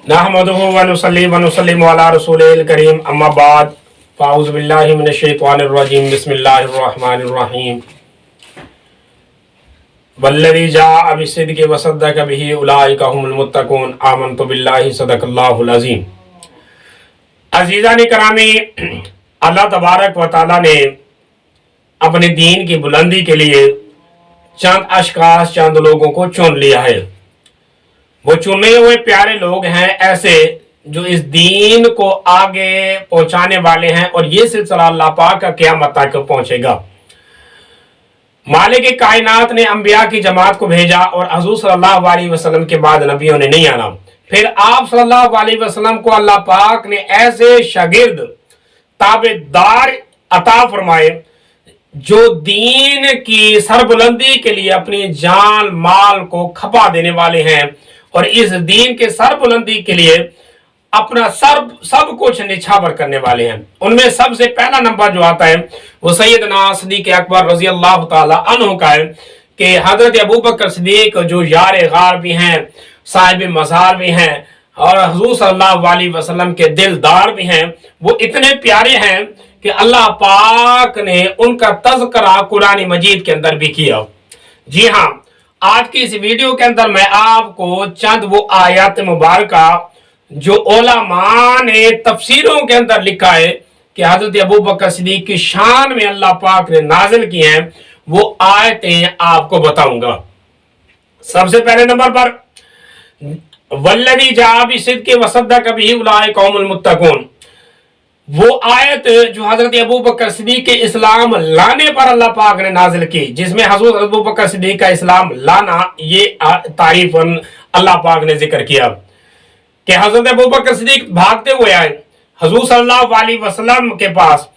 नहमदुहु व नुसल्ली व नुसल्लिमु अला रसूलिल करीम अम्मा बाद फ़ाऊज़ु बिल्लाहि मिनश शैतानिर रजीम बिस्मिल्लाहिर रहमानिर रहीम वल्लज़ी जाअ बिस्सिद्क़ि व सद्दक़ बिही उलाइका हुमुल मुत्तक़ून आमनतु बिल्लाहि सदक़ल्लाहुल अज़ीम। अज़ीज़ान करामी, अल्लाह तबारक व तआला ने अपने दीन की बुलंदी के लिए चंद अशखास, चंद लोगों को चुन लिया है। वो चुने हुए प्यारे लोग हैं ऐसे जो इस दीन को आगे पहुंचाने वाले हैं, और ये सिलसिला अल्लाह पाक का क़यामत तक पहुंचेगा। मालिक कायनात ने अंबिया की जमात को भेजा और हुज़ूर सल्लल्लाहु अलैहि वसल्लम के बाद नबियों ने नहीं आना। फिर आप सल्लल्लाहु अलैहि वसल्लम को अल्लाह पाक ने ऐसे शागिर्द, ताबेदार अता फरमाए जो दीन की सरबुलंदी के लिए अपनी जान माल को खपा देने वाले हैं और इस दीन के सरबुलंदी के लिए अपना सब कुछ निछावर करने वाले हैं। उनमें सबसे पहला नंबर जो आता है वो सैयदना सिद्दीक़ अकबर रज़ी अल्लाह ताला अन्हु का है कि हजरत अबू बकर सिद्दीक़ जो यार गार भी हैं, साहिब मज़ार भी हैं और हुज़ूर सल्लल्लाहु अलैहि वसल्लम के दिलदार भी हैं, वो इतने प्यारे हैं कि अल्लाह पाक ने उनका तज़किरा कुरान मजीद के अंदर भी किया। जी हाँ, आज की इस वीडियो के अंदर मैं आपको चंद वो आयत मुबारका जो उलमा ने तफसीरों के अंदर लिखा है कि हजरत अबू बकर सिद्दीक़ की शान में अल्लाह पाक ने नाजिल की हैं, वो आयतें आपको बताऊंगा। सबसे पहले नंबर पर वल्लज़ी जाअ बिस्सिद्क़ि व सद्दक़ बिही उलाइका हुमुल मुत्तक़ून, वो आयत जो हजरत अबू बकर सिद्दीक़ के इस्लाम लाने पर अल्लाह पाक ने नाजिल की, जिसमें हजरत अबू बकर सिद्दीक़ का इस्लाम लाना ये तारीफन अल्लाह पाक ने जिक्र किया कि हजरत अबू बकर सिद्दीक़ भागते हुए आए हुज़ूर सल्लल्लाहु अलैहि वसल्लम के पास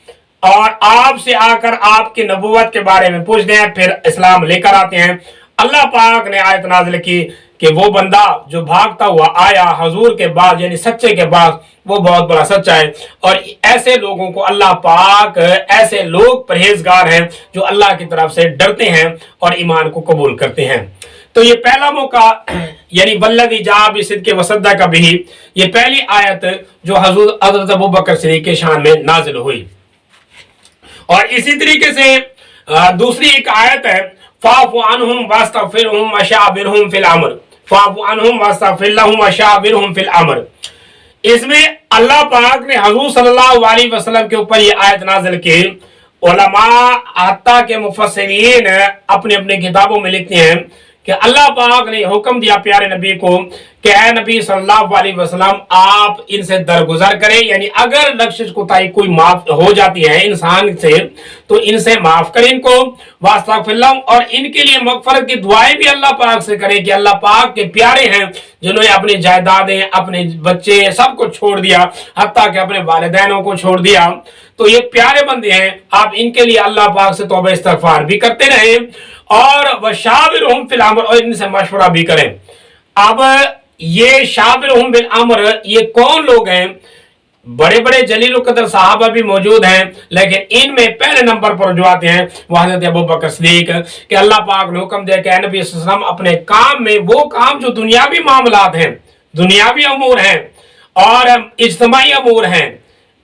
और आपसे आकर आपकी नबूवत के बारे में पूछते हैं, फिर इस्लाम लेकर आते हैं। अल्लाह पाक ने आयत नाजिल की कि वो बंदा जो भागता हुआ आया हुजूर के बाद यानी सच्चे के बाद, वो बहुत बड़ा सच्चा है। और ऐसे लोगों को अल्लाह पाक, ऐसे लोग परहेजगार हैं जो अल्लाह की तरफ से डरते हैं और ईमान को कबूल करते हैं। तो ये पहला मौका यानी वल्लज़ी जाअ बिस्सिद्क़ि व सद्दक़ बिही, ये पहली आयत जो हज़रत अबू बकर सिद्दीक़ के शान में नाजिल हुई। और इसी तरीके से दूसरी एक आयत है फ़ाअफ़ु अन्हुम वस्तग़फ़िरहुम वशाविरहुम फिल अम्र, फ़ाअफ़ु अन्हुम वस्तग़फ़िर लहुम वशाविरहुम फिल अम्र। इसमें अल्लाह पाक ने हुज़ूर सल्लल्लाहु अलैहि वसल्लम के ऊपर ये आयत नाज़िल की। उलमा हत्ता के मुफस्सिरीन अपनी अपनी किताबों में लिखते हैं कि अल्लाह पाक ने हुक्म दिया प्यारे नबी को कि ऐ नबी सल्लल्लाहु अलैहि वसल्लम, आप इनसे दरगुजर करें, यानी अगर लफ्ज़ कोताही कोई माफ हो जाती है इंसान से तो इनसे माफ करें इनको, वास्तगफिर लहुम, और इनके लिए मगफरत की दुआएं भी अल्लाह पाक से करें कि अल्लाह पाक के प्यारे हैं जिन्होंने अपनी जायदादें, अपने बच्चे सब कुछ छोड़ दिया, हत्ता कि अपने वालिदैनों को छोड़ दिया, तो ये प्यारे बंदे हैं, आप इनके लिए अल्लाह पाक से तौबा इस्तगफार भी करते रहें और वशाविरहुम फिल अम्र, और इनसे मशवरा भी करें। अब ये शाविरहुम बिल अम्र ये कौन लोग हैं? बड़े बड़े जलील कदर साहबा भी मौजूद हैं, लेकिन इनमें पहले नंबर पर जो आते हैं वो हजरत अबू बकर सिद्दीक़ कि अल्लाह पाक ने हुक्म दिया कि नबी सल्लल्लाहु अलैहि वसल्लम अपने काम में, वो काम जो दुनियावी मामलात हैं, दुनियावी अमूर हैं और इज्तिमाई अमूर हैं,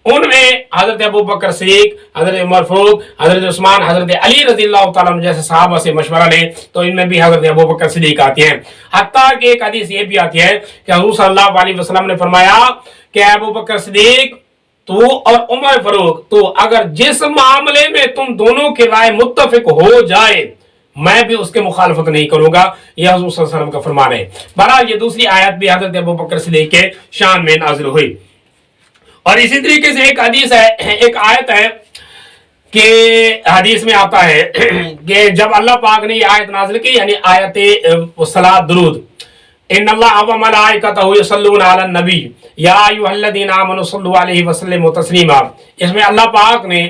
उनमें हजरत अबू बकर सिद्दीक़, हजरत उमर फारूक, हजरत उस्मान, हजरत अली रज़ियल्लाहु ताला अन्हु जैसे साहबा से मशवरा लें तो इनमें भी हजरत अबू बकर सिद्दीक़ आती हैं। हत्ता कि एक हदीस ये भी आती है कि हुज़ूर सल्लल्लाहु अलैहि वसल्लम ने फरमाया कि अबू बकर सिद्दीक़, तू और उमर फारूक, तो अगर जिस मामले में तुम दोनों की राय मुत्तफिक हो जाए मैं भी उसके मुखालफत नहीं करूंगा, यह हुज़ूर सल्लल्लाहु अलैहि वसल्लम का फरमान है। बहरहाल ये दूसरी आयत भी हजरत अबू बकर सिद्दीक़ के शान में नाज़िल हुई। और इसी तरीके से एक हदीस है, एक आयत है कि हदीस में आता है कि जब अल्लाह पाक ने ये आयत नाज़िल की, यानी आयत सलात दुरूद, इन्नल्लाह व मलाइकतहु युसल्लूना अलन नबी या अय्युहल्लज़ीना आमनू सल्लु अलैहि वसल्लिमु तस्लीमा, इसमें अल्लाह पाक ने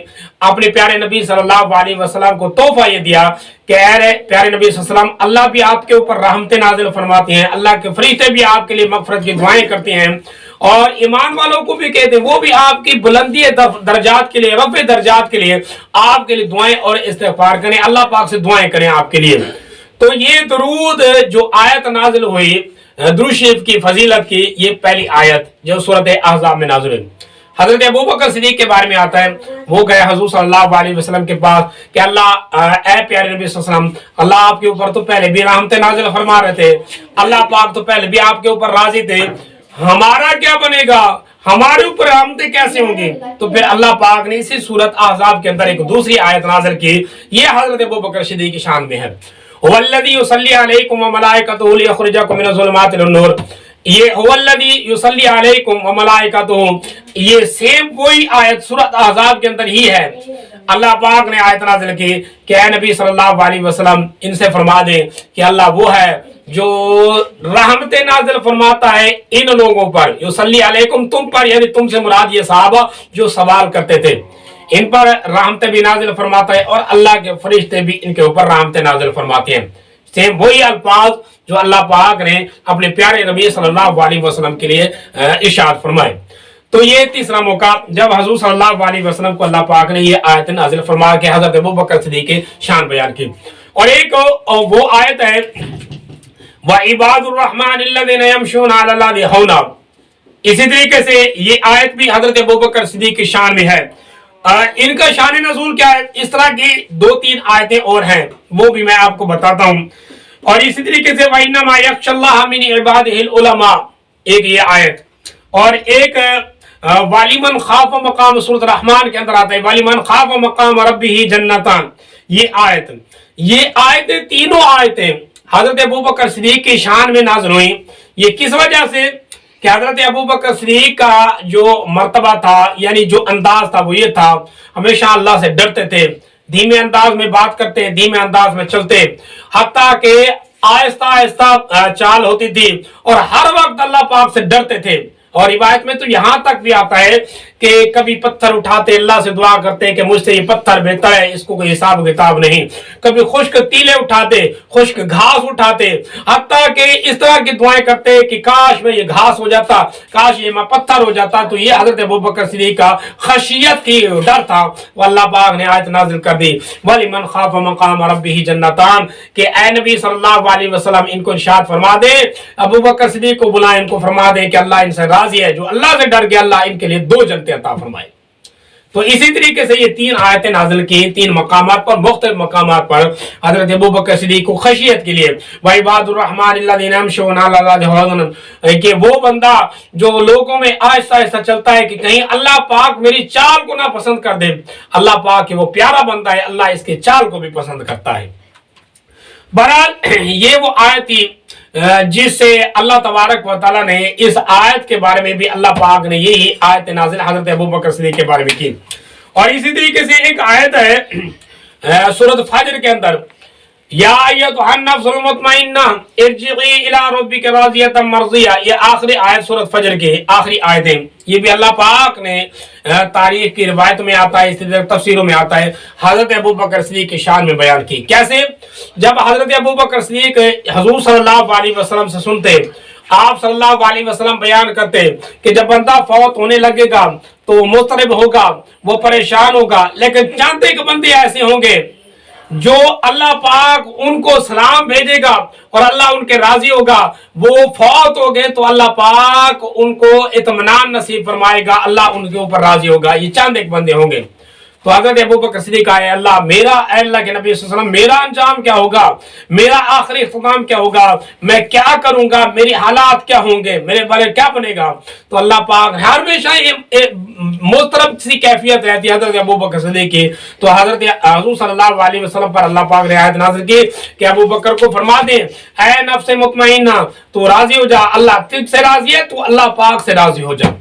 अपने प्यारे नबी सल्लल्लाहु अलैहि वसल्लम को तोहफा ये दिया कि प्यारे नबी सल्लल्लाहु अलैहि वसल्लम, अल्लाह भी आपके ऊपर रहमतें नाज़िल फरमाते हैं, अल्लाह के फरिश्ते भी आपके लिए मग़फ़िरत की दुआएं करते हैं और ईमान वालों को भी कहते हैं, वो भी आपकी बुलंदी दर्जात के लिए, रफ़े दर्जात के लिए आपके लिए दुआएं और इस्तिग़फ़ार करें, अल्लाह पाक से दुआएं करें आपके लिए। तो ये दरूद जो आयत नाज़िल हुई दुरूद शरीफ की फजीलत की ये पहली आयत जो सूरत अहज़ाब में नाज़िल हुई। हजरत अबू बकर सिद्दीक के बारे में आता है, वो गए हुजूर सल्लल्लाहु अलैहि वसल्लम के पास कि अल्लाह ए प्यारे नबी सल्लल्लाहु अलैहि वसल्लम, अल्लाह आपके ऊपर तो पहले भी रहमत नाज़िल फरमा रहे थे, अल्लाह पाक तो पहले भी आपके ऊपर राजी थे, हमारा क्या बनेगा, हमारे ऊपर रहमतें कैसे होंगी। तो फिर अल्लाह पाक ने इसी सूरत अहज़ाब के अंदर एक दूसरी आयत नाज़िल की। ये हजरत अबू बकर सिद्दीक की शान में है। वल्लज़ी युसल्ली अलैकुम व मलाइकतुहु लियुखरिजकुम मिनज़-ज़ुलुमाति इलन-नूर, ये हुवल्लज़ी युसल्ली अलैकुम व मलाइकतुहु, ये सेम कोई आयत सूरत अहज़ाब के अंदर ही है। अल्लाह पाक ने आयत नाज़िल की कि ऐ नबी सल्लल्लाहु अलैहि वसल्लम इनसे फरमा दें कि अल्लाह वो है जो रहमतें नाज़िल फरमाता है इन लोगों पर, युसल्ली अलैकुम तुम पर, यानी तुमसे मुराद ये सहाबा जो सवाल करते थे, इन पर रहमतें भी नाज़िल फरमाता है और अल्लाह के फरिश्ते भी इनके ऊपर रहमतें नाज़िल फरमाते हैं। सेम वही अल्फाज जो अल्लाह पाक ने अपने प्यारे नबी सल्लल्लाहु अलैहि वसल्लम के लिए इरशाद फरमाए। तो ये तीसरा मौका जब हुजूर सल्लल्लाहु अलैहि वसल्लम को अल्लाह पाक ने ये आयत नाज़िल फरमा के हज़रत अबू बकर सिद्दीक की शान बयान की। और एक वो आयत है व इबादुर रहमानिल्लज़ीना यमशूना अलल अर्दि हौना, इसी तरीके से ये आयत भी हज़रत अबू बकर सिद्दीक की शान में है। इनका शान नज़ूल क्या है, इस तरह की 2-3 आयतें और हैं, वो भी मैं आपको बताता हूँ। और इसी तरीके से वइन्नमा यख्शल्लाह मिन इबादिहिल उलमा, एक ये आयत, और एक वालिमन खाफ मकाम सूरत रहमान के अंदर आता है वालिमन खाफ मकाम रब्बिही जन्नतान, ये आयतें तीनों आयतें हजरत अबू बकर सिद्दीक की शान में नाज़िल हुई। ये किस वजह से कि हजरत अबू बकर सिद्दीक का जो मर्तबा था, यानी जो अंदाज था, वो ये था हमेशा अल्लाह से डरते थे, धीमे अंदाज में बात करते, धीमे अंदाज में चलते, हत्ता के आहिस्ता आहिस्ता चाल होती थी और हर वक्त अल्लाह पाक से डरते थे। और रिवायत में तो यहां तक भी आता है कि कभी पत्थर उठाते, अल्लाह से दुआ करते कि मुझसे ये पत्थर बेहतर है, इसको कोई हिसाब किताब नहीं। कभी खुश्क तीले उठाते, खुश्क घास उठाते, हत्ता कि इस तरह की दुआएं करते कि काश में ये घास हो जाता, काश ये मैं पत्थर हो जाता। तो ये हजरत अबू बकर सिद्दीक का खशियत थी, डर था। अल्लाह पाक ने आयत नाज़िल कर दी वलिमन खाफ मकाम रब्बिही जन्नतान, कि ऐ नबी सल्लल्लाहु अलैहि वसल्लम इनको इरशाद फरमा दे, अबू बकर सिद्दीक को बुलाएं, इनको फरमा दे कि अल्लाह इनसे राजी है, जो अल्लाह से डर गया अल्लाह इनके लिए 2 जन्नतें अता फरमाए। तो इसी तरीके से ये 3 आयतें नाज़िल की 3 मकामात पर, मुख्तलिफ मकामात पर हजरत अबू बकर सिद्दीक को खशियत के लिए, व इबादुर रहमानिल्लज़ीना यमशूना अलल अर्दि हौना, कि वो बंदा जो लोगों में आहिस्ता आहिस्ता चलता है कि कहीं अल्लाह पाक मेरी चाल को ना पसंद कर दे। अल्लाह पाक के वो प्यारा बंदा है, अल्लाह इसके चाल को भी पसंद करता है। बहरहाल ये वो आयत थी जिससे अल्लाह तबारक व तआला ने इस आयत के बारे में भी अल्लाह पाक ने यही आयत नाज़िल हज़रत अबू बकर सिद्दीक के बारे में की। और इसी तरीके से एक आयत है सूरत फज्र के अंदर, या अय्युहन नफ्सुल मुतमइन्ना इरजिई इला रब्बिका राज़ियतम मर्ज़िया, ये आखिरी आयत सूरत फज्र की आखिरी आयत है। ये भी अल्लाह पाक ने तारीख की रिवायत में आता है, इस तरह तफसीरों में आता है, हजरत अबू बकर सिद्दीक की शान में बयान की। कैसे, जब हजरत अबू बकर सिद्दीक हुजूर सल्लल्लाहु अलैहि वसल्लम से सुनते, आप सल्लल्लाहु अलैहि वसल्लम बयान करते कि जब बंदा फौत होने लगेगा तो मुस्तरब होगा, वो परेशान होगा, लेकिन चंद एक बंदे ऐसे होंगे जो अल्लाह पाक उनको सलाम भेजेगा और अल्लाह उनके राजी होगा। वो फौत हो गए तो अल्लाह पाक उनको इत्मीनान नसीब फरमाएगा, अल्लाह उनके ऊपर राजी होगा। ये चंद एक बंदे होंगे। तो हज़रत अबू बकर सिद्दीक आए, अल्लाह मेरा, अल्लाह के नबी सल्लल्लाहु अलैहि वसल्लम, मेरा अंजाम क्या होगा, मेरा आखिरी इख्तिताम क्या होगा, मैं क्या करूंगा, मेरी हालात क्या होंगे, मेरे बारे क्या बनेगा। तो अल्लाह पाक हमेशा ये मुस्तरब सी कैफियत रहती है हज़रत अबू बकर सिद्दीक की। तो हज़रत हुज़ूर सल्लल्लाहु अलैहि वसल्लम पर अल्लाह पाक ने आयत नाज़िल की कि अबू बकर को फरमा दें, ऐ नफ्स मुतमइन्ना, तो राजी हो जा, अल्लाह तुझसे राजी है, तो अल्लाह पाक से राजी हो जा।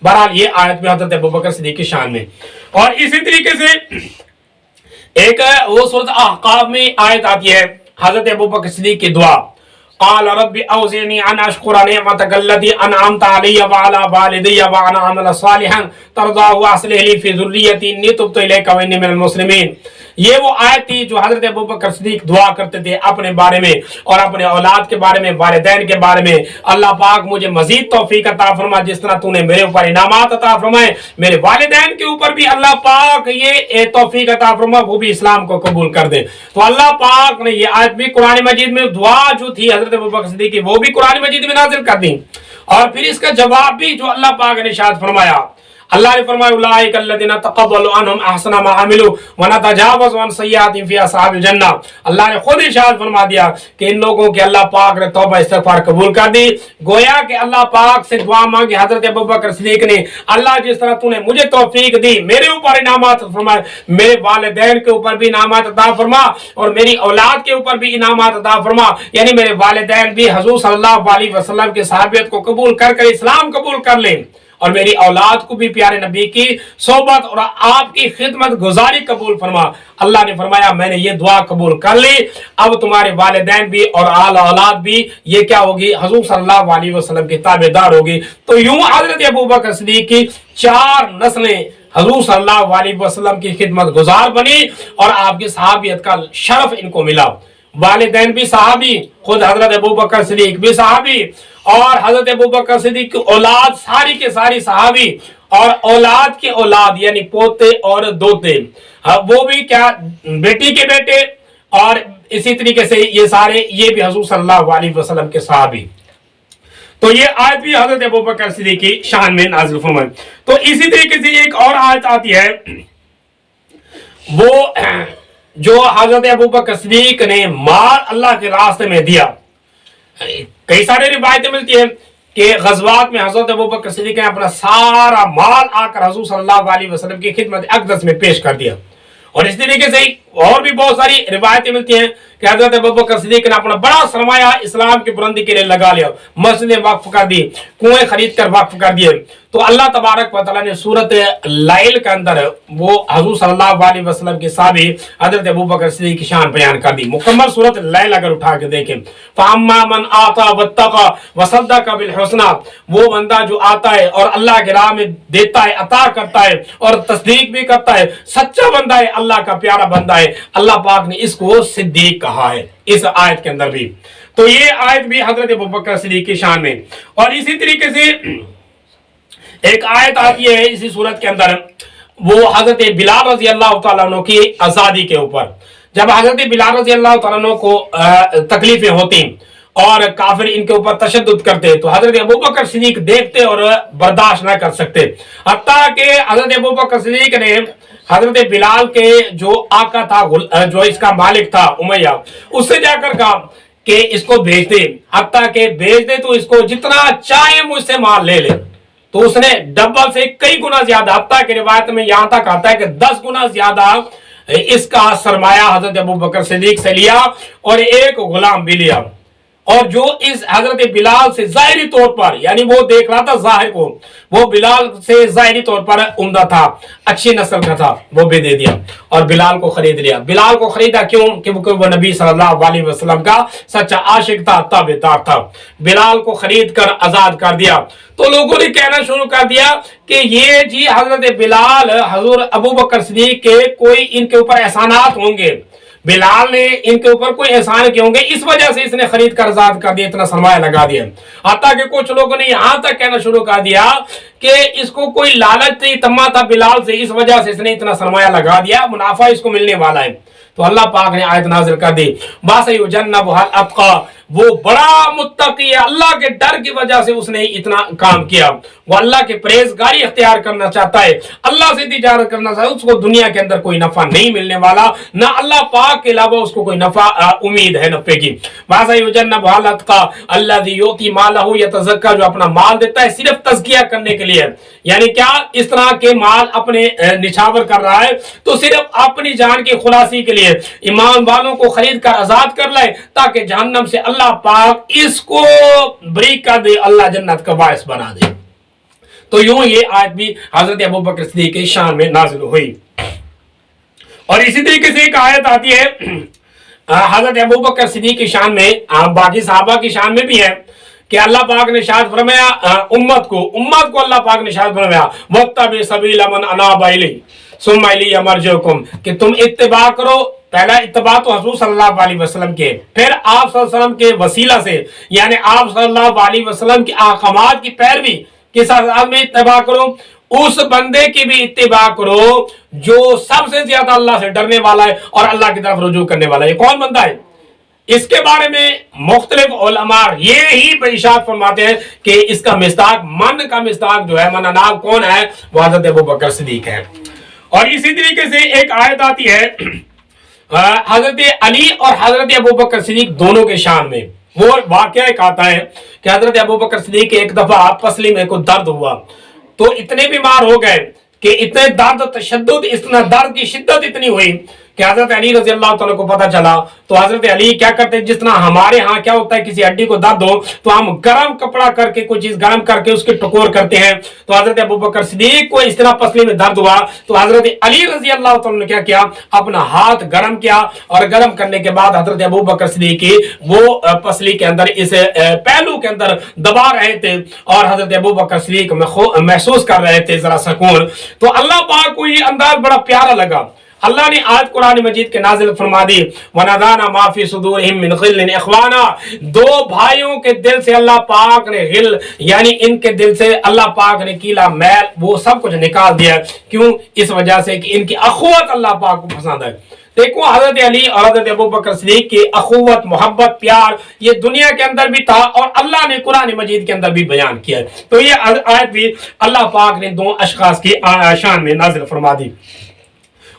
बहरहाल ये आयत में हज़रत अबू बकर सिद्दीक की शान में। और इसी तरीके से एक वो सूरत अहक़ाफ में आयत आती है हज़रत अबू बकर सिद्दीक की दुआ, क़ाल रब्बि औज़िनी अन अश्कुरा निअमतक अल्लती अनअमत अलैया व अला वालिदैया व अन अअमला सालिहन तर्ज़ाहु व अस्लिह ली फ़ी ज़ुर्रिय्यती इन्नी तुब्तु इलैका व इन्नी मिनल मुस्लिमीन। یہ وہ آیت تھی جو حضرت ابو بکر صدیق دعا کرتے تھے اپنے بارے میں اور اپنے اولاد کے بارے میں، والدین کے بارے میں، اللہ پاک مجھے مزید توفیق عطا فرما، جس طرح تو نے میرے اوپر انعامات عطا فرمائے میرے والدین کے اوپر بھی اللہ پاک یہ توفیق عطا فرما وہ بھی اسلام کو قبول کر دے۔ تو اللہ پاک نے یہ آیت بھی قرآن مجید میں دعا جو تھی حضرت ابو بکر صدیق کی وہ بھی قرآن مجید میں نازل کر دی، اور پھر اس کا جواب بھی جو اللہ پاک نے ارشاد فرمایا، اللہ نے فرمایا اولئک الذین تقبل عنہم احسن ما عملوا ونتجاوز عن سیئاتہم فی اصحاب الجنہ۔ اللہ نے خود ارشاد فرما دیا کہ ان لوگوں کے اللہ پاک نے توبہ استغفار قبول کر دی، گویا کہ اللہ پاک سے دعا مانگی حضرت ابوبکر صدیق نے، اللہ جس طرح تو نے مجھے توفیق دی، میرے اوپر انعامات فرمائے، میرے والدین کے اوپر بھی انعامات عطا فرما اور میری اولاد کے اوپر بھی انعامات عطا فرما، یعنی میرے والدین بھی حضور صلی اللہ علیہ وسلم کی صحابیت کو قبول کر کر اسلام قبول کر لیں، اور میری اولاد کو بھی پیارے نبی کی صحبت اور آپ کی خدمت گزاری قبول فرما۔ اللہ نے فرمایا میں نے یہ دعا قبول کر لی، اب تمہارے والدین بھی اور آل اولاد بھی یہ کیا ہوگی، حضور صلی اللہ علیہ وسلم کی تابعدار ہوگی۔ تو یوں حضرت ابوبکر صدیق کی 4 نسلیں حضور صلی اللہ علیہ وسلم کی خدمت گزار بنی اور آپ کی صحابیت کا شرف ان کو ملا۔ والدین بھی صحابی، خود حضرت ابوبکر صدیق بھی صحابی، اور حضرت ابوبکر صدیق کی اولاد ساری کے ساری صحابی، اور اولاد کے اولاد یعنی پوتے اور دوتے وہ بھی کیا بیٹی کے بیٹے، اور اسی طریقے سے یہ سارے یہ بھی حضور صلی اللہ علیہ وسلم کے صحابی۔ تو یہ آیت بھی حضرت ابوبکر صدیق کی شان میں نازل فرمائی۔ تو اسی طریقے سے ایک اور آیت آتی ہے، وہ جو حضرت ابوبکر صدیق نے مال اللہ کے راستے میں دیا۔ کئی سارے روایتیں ملتی ہیں کہ غزوات میں حضرت ابوبکر صدیق نے اپنا سارا مال آ کر حضور صلی اللہ علیہ وسلم کی خدمت اقدس میں پیش کر دیا، اور اس طریقے سے اور بھی بہت ساری روایتیں ملتی ہیں کہ حضرت ابوبکر صدیق نے اپنا بڑا سرمایہ اسلام کی بلندی کے لیے لگا لیا، مسجدیں وقف کر دی، کنویں خرید کر وقف کر دیے۔ تو اللہ تبارک و تعالیٰ نے سورۃ لیل کے اندر وہ حضور صلی اللہ علیہ وسلم کے صحابی حضرت ابوبکر صدیق کی شان بیان کر دی۔ مکمل سورۃ لیل اگر اٹھا کے دیکھیں، فَأَمَّا مَنْ آتَى وَاتَّقَى وَصَدَّقَ بِالْحُسْنَى، وہ بندہ جو آتا ہے اور اللہ کے راہ میں دیتا ہے، عطا کرتا ہے اور تصدیق بھی کرتا ہے، سچا بندہ ہے، اللہ کا پیارا بندہ ہے، اللہ پاک نے اس کو صدیق کہا ہے اس آیت کے اندر بھی۔ تو یہ آیت بھی حضرت ابوبکر صدیق کی شان میں۔ اور اسی طریقے سے ایک آیت آتی ہے اسی صورت کے اندر، وہ حضرت بلال رضی اللہ تعالیٰ عنہ کی آزادی کے اوپر، جب حضرت بلال رضی اللہ تعالیٰ عنہ کو تکلیفیں ہوتی اور کافر ان کے اوپر تشدد کرتے تو حضرت ابوبکر صدیق دیکھتے اور برداشت نہ کر سکتے، حتیٰ کہ حضرت ابوبکر صدیق نے حضرت بلال کے جو آقا تھا، جو اس کا مالک تھا امیہ، اس سے جا کر کہا کہ اس کو بھیج دے، حتیٰ کہ بھیج دے تو اس کو جتنا چاہے مجھ سے مال لے لے۔ تو اس نے ڈبل سے کئی گنا زیادہ، حتیٰ کہ روایت میں یہاں تک آتا ہے کہ 10 گنا زیادہ اس کا سرمایہ حضرت ابوبکر صدیق سے لیا اور ایک غلام بھی لیا، اور جو اس حضرت بلال سے ظاہری طور پر، یعنی وہ دیکھ رہا تھا ظاہر کو، وہ بلال سے ظاہری طور پر عمدہ تھا، اچھی نسل کا تھا، وہ بھی دے دیا اور بلال کو خرید لیا۔ بلال کو خریدا کیوں؟ کہ وہ نبی صلی اللہ علیہ وسلم کا سچا عاشق تھا، تابعدار تھا۔ بلال کو خرید کر آزاد کر دیا۔ تو لوگوں نے کہنا شروع کر دیا کہ یہ جی حضرت بلال حضور ابوبکر صدیق کے کوئی ان کے اوپر احسانات ہوں گے، بلال نے ان کے اوپر کوئی احسان کیے ہوں گے، اس وجہ سے اس نے خرید کر آزاد کر دیا، اتنا سرمایہ لگا دیا۔ حتیٰ کہ کچھ لوگوں نے یہاں تک کہنا شروع کر دیا کہ اس کو کوئی لالچ تھی، تما تھا بلال سے، اس وجہ سے اس نے اتنا سرمایہ لگا دیا، منافع اس کو ملنے والا ہے۔ تو اللہ پاک نے آیت نازل کر دی، وَسَيُجَنَّبُهَا الْأَتْقَى، وہ بڑا متقی ہے، اللہ کے ڈر کی وجہ سے اس نے اتنا کام کیا، وہ اللہ کے پرہیزگاری اختیار کرنا چاہتا ہے، اللہ سے تجارت کرنا چاہتا ہے، اس کو دنیا کے اندر کوئی نفع نہیں ملنے والا، نہ اللہ پاک کے علاوہ اس کو کوئی نفع امید ہے نفع کی۔ وَسَيُجَنَّبُهَا الْأَتْقَى الَّذِي يُؤْتِي مَالَهُ يَتَزَكَّىٰ، جو اپنا مال دیتا ہے صرف تزکیہ کرنے کے لیے، یعنی کیا اس طرح کے مال اپنے نچھاور کر رہا ہے تو صرف اپنی جان کی خلاصی کے لیے ایمان والوں کو خرید کر آزاد کر لائے تاکہ جہنم سے اللہ پاک اس کو بری کر دے، اللہ جنت کا باعث بنا دے۔ تو یوں یہ آیت بھی حضرت ابوبکر صدیق کی شان میں نازل ہوئی۔ اور اسی طریقے سے ایک آیت آتی ہے حضرت ابوبکر صدیق کی شان میں، باقی صحابہ کی شان میں بھی ہے کہ अल्लाह पाक ने इरशाद फरमाया उम्मत को अल्लाह पाक ने इरशाद फरमाया वत्तबि सबीला मन अनाब इलैहि सुम्मा इलैया मरजिउकुम, कि तुम इत्तिबा करो। पहला इत्तिबा तो हुजूर सल्लल्लाहु अलैहि वसल्लम के, फिर आप सल्लल्लाहु अलैहि वसल्लम के वसीला से, यानी आप सल्लल्लाहु अलैहि वसल्लम की अहकामात की पैरवी किस अंदाज में इत्तिबा करो, उस बंदे की भी इत्तिबा करो जो सबसे ज्यादा अल्लाह से डरने वाला है और अल्लाह की तरफ रुजू करने वाला है। ये कौन बंदा है? इसके बारे में मुख्तलिफ उलमा ये ही इरशाद फरमाते हैं कि इसका मिस्ताक, मन का मिस्ताक जो है, मन अनाब कौन है, वो हजरत अबू बकर सिद्दीक है। और इसी तरीके से एक आयत आती है हजरत अली और हजरत अबू बकर सिद्दीक दोनों के शान में। वो वाकया एक आता है कि हजरत अबू बकर सिद्दीक एक दफा पसली में को दर्द हुआ, तो इतने बीमार हो गए कि इतने दर्द तशद्दुद, इतना दर्द की शिद्दत इतनी हुई कि हजरत अली रजी अल्लाह तआला को पता चला। तो हजरत अली क्या करते, जिस तरह हमारे यहाँ क्या होता है, किसी हड्डी को दर्द हो तो हम गर्म कपड़ा करके, कोई चीज गर्म करके उसके टकोर करते हैं। तो हजरत अबू बकर सिद्दीक को इस तरह पसली में दर्द हुआ, तो हजरत अली रजी अल्लाह तआला ने क्या किया, अपना हाथ गर्म किया, और गर्म करने के बाद हजरत अबू बकर सिद्दीक की वो पसली के अंदर, इस पहलू के अंदर दबा रहे थे, और हजरत अबू बकर सिद्दीक महसूस कर रहे थे जरा सुकून। तो अल्लाह पाक को ये अंदाज बड़ा प्यारा लगा। अल्लाह ने आज कुरान मजीद के नाजिल फरमा दी, वनज़ाना मा फी सुदूरिहिम मिन गिल्लिन इख्वाना, दो भाइयों के दिल से अल्लाह पाक ने गिल, यानी इनके दिल से अल्लाह पाक ने कीला मैल वो सब कुछ निकाल दिया। क्यों? इस वजह से कि इनकी अखुवत अल्लाह पाक को पसंद है। देखो हजरत अली और हजरत अबू बकर सिद्दीक की अखुवत, मोहब्बत, प्यार ये दुनिया के अंदर भी था और अल्लाह ने कुरान मजीद के अंदर भी बयान किया है। तो ये आयत भी अल्लाह पाक ने दो अशखास की शान में नाजिल फरमा दी।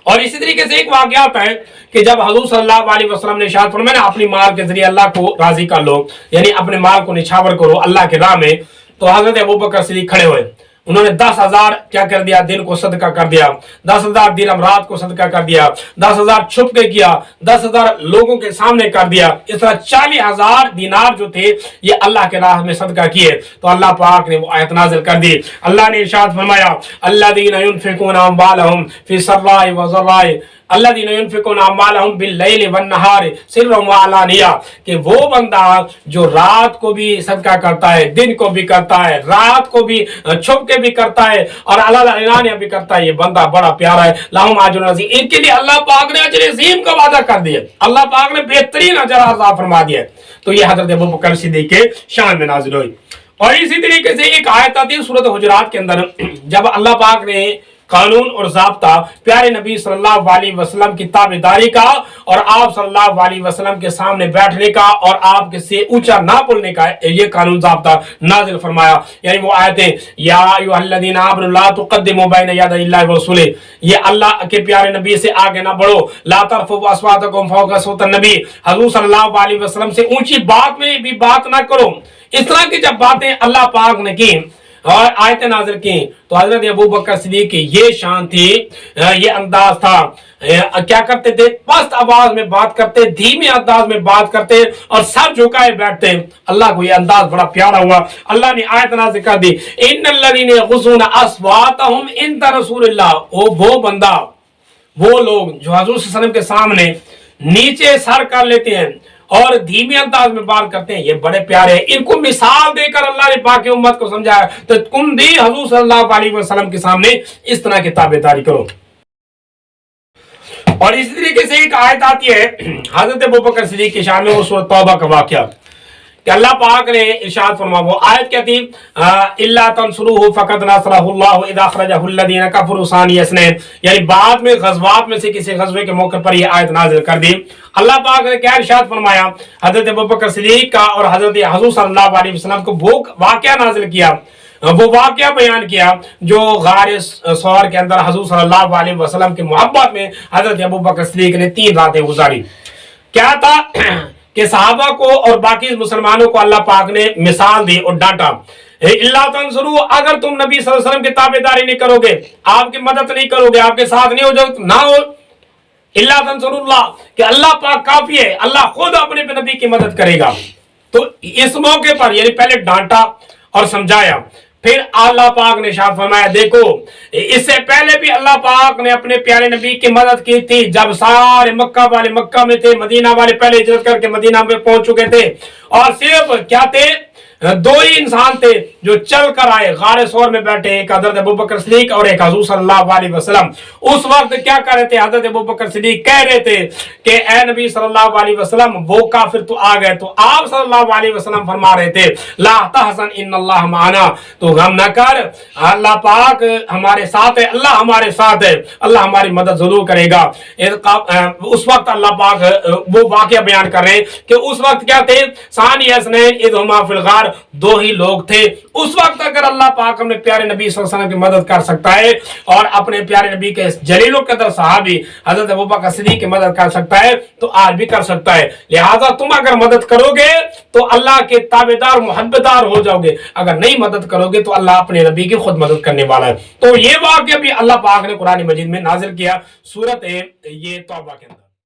और इसी तरीके से एक वाकया आता है कि जब हुजूर सल्लल्लाहु अलैहि वसल्लम ने इरशाद फरमाया अपनी माल के जरिए अल्लाह को राजी कर लो, यानी अपने माल को निछावर करो अल्लाह के राह में, तो हजरत अबू बकर सिद्दीक खड़े हुए, उन्होंने 10,000 क्या कर दिया, दिन को सदका कर दिया, 10,000 दिरहम रात को सदका कर दिया, 10,000 छुप के किया, 10,000 लोगों के सामने कर दिया। इस तरह 40,000 दिनार जो थे ये अल्लाह के राह में सदका किए। तो अल्लाह पाक ने वो आयत नाज़िल कर दी। अल्लाह ने इरशाद फरमाया अल्लज़ीना युनफ़िक़ूना अम्वालहुम फ़ी सर्राइ व ज़र्राइ अल्लज़ीना युनफ़िक़ूना अम्वालहुम बिल-लैलि वन-नहारि सिर्रन व अलानिया, कि वो बंदा जो रात को भी सदका करता है, दिन को भी करता है, रात को भी छुप के भी करता है और अलानिया भी करता है, ये बंदा बड़ा प्यारा है। लहुम अज्रुन अज़ीम, इनके लिए अल्लाह पाक ने अजर अज़ीम का वादा कर दिया, अल्लाह पाक ने बेहतरीन अजर अता फरमा दिया। तो ये हजरत अबू बकर सिद्दीक के शान में नाज़िल हुई। और इसी तरीके से एक आयत आती है सूरत हुजुरात के अंदर, जब अल्लाह पाक ने कानून और ज़ाब्ता प्यारे नबी सल्लल्लाहु अलैहि वसल्लम की ताबेदारी का और आप सल्लल्लाहु अलैहि वसल्लम के सामने बैठने का और आपके से ऊंचा ना बोलने का ये कानून ज़ाब्ता नाजिल फरमाया। यानी वो आयतें, या अय्युहल्लज़ीना आमनू ला तुक़द्दिमू बैना यदैल्लाहि व रसूलिही, ये अल्लाह के प्यारे नबी से आगे ना बढ़ो, ला तरफ़ू अस्वातकुम फ़ौक़ सौतिन नबी, हुज़ूर सल्लल्लाहु अलैहि वसल्लम से ऊंची बात में भी बात ना करो। इस तरह की जब बातें अल्लाह पाक ने की और आयतें नाज़िल की, तो हजरत अबू बकर सिद्दीक की ये शान थी, ये अंदाज था, क्या करते थे, पस्त आवाज में बात करते, धीमे अंदाज में बात करते और सर झुकाए बैठते। अल्लाह को ये अंदाज बड़ा प्यारा हुआ। अल्लाह ने आयत नाज़िल कर दी, इन्नल्लज़ीना यग़ुज़्ज़ूना अस्वातहुम इंदा रसूलिल्लाह, वो बंदा, वो लोग जो हुज़ूर सल्लल्लाहु अलैहि वसल्लम के सामने नीचे सर कर लेते हैं और धीमे अंदाज में बात करते हैं, ये बड़े प्यारे हैं। इनको मिसाल देकर अल्लाह ने पाक उम्मत को समझाया, तो तुम भी हुज़ूर सल्लल्लाहु अलैहि वसल्लम के सामने इस तरह की ताबेदारी करो। और इस तरीके से एक आयत आती है हजरत अबू बकर सिद्दीक की शान में, वो सूरत तौबा का वाकया कि अल्लाह पाक ने इरशाद फरमा, वो आयत क्या थी, इल्ला तंसुरूहु फ़क़द नसरहुल्लाहु इज़ अख़रजहुल्लज़ीना कफ़रू सानिय इस्नैन, यानी बाद में गज़वात में से किसी गज़वे के मौके पर ये आयत नाज़िल कर दी। अल्लाह पाक ने क्या इरशाद फरमाया, हजरत अबू बकर सिद्दीक का और हजरत हुज़ूर सल्लल्लाहु अलैहि वसल्लम को वो वाकया नाज़िल किया, वो वाकया बयान किया जो गार सौर के अंदर हुज़ूर सल्लल्लाहु अलैहि वसल्लम की मोहब्बत में हजरत अबू बकर सिद्दीक ने 3 रातें गुजारी। क्या था कि सहाबा को और बाकी मुसलमानों को अल्लाह पाक ने मिसाल दी और डांटा, इल्ला तंसुरू, अगर तुम नबी सल्लल्लाहु अलैहि वसल्लम की ताबेदारी नहीं करोगे, आपकी मदद नहीं करोगे, आपके साथ नहीं हो जाओ ना हो, इल्ला तंसुरुल्लाह, कि अल्लाह पाक काफी है, अल्लाह खुद अपने नबी की मदद करेगा। तो इस मौके पर यानी पहले डांटा और समझाया, फिर अल्लाह पाक ने इरशाद फरमाया, देखो इससे पहले भी अल्लाह पाक ने अपने प्यारे नबी की मदद की थी, जब सारे मक्का वाले मक्का में थे, मदीना वाले पहले हिजरत करके मदीना में पहुंच चुके थे और सिर्फ क्या थे, दो ही इंसान थे जो चल कर आए, गारे सौर में बैठे, एक हजरत अबू बकर सिद्दीक और एक हुजूर सल्लल्लाहु अलैहि वसल्लम। उस वक्त क्या कर रहे थे, हजरत अबू बकर सिद्दीक कह रहे थे कि ए नबी सल्लल्लाहु अलैहि वसल्लम वो काफिर तो आ गए, तो आप सल्लल्लाहु अलैहि वसल्लम फरमा रहे थे ला तहज़न इन्नल्लाह माना, तो गम न कर, अल्लाह पाक हमारे साथ है, अल्लाह हमारे साथ है, अल्लाह हमारी मदद जरूर करेगा। उस वक्त अल्लाह पाक वो वाकया बयान कर रहे हैं कि उस वक्त क्या थे, सानी हसनैन इज़ हुमा फिल गार, दो ही लोग थे। उस वक्त अगर अल्लाह पाक अपने प्यारे नबी सल्लल्लाहु अलैहि वसल्लम की मदद कर सकता है और अपने प्यारे नबी के जलील कदर सहाबी हजरत अबू बकर सिद्दीक की मदद कर सकता है तो आज भी कर सकता है। लिहाजा तुम अगर मदद करोगे तो अल्लाह के ताबेदार मोहब्बतदार हो जाओगे, अगर नहीं मदद करोगे तो अल्लाह अपने नबी की खुद मदद करने वाला है। तो ये वाक़या भी अल्लाह पाक ने कुरान मजीद में नाजिल किया सूरत ये तौबा के अंदर।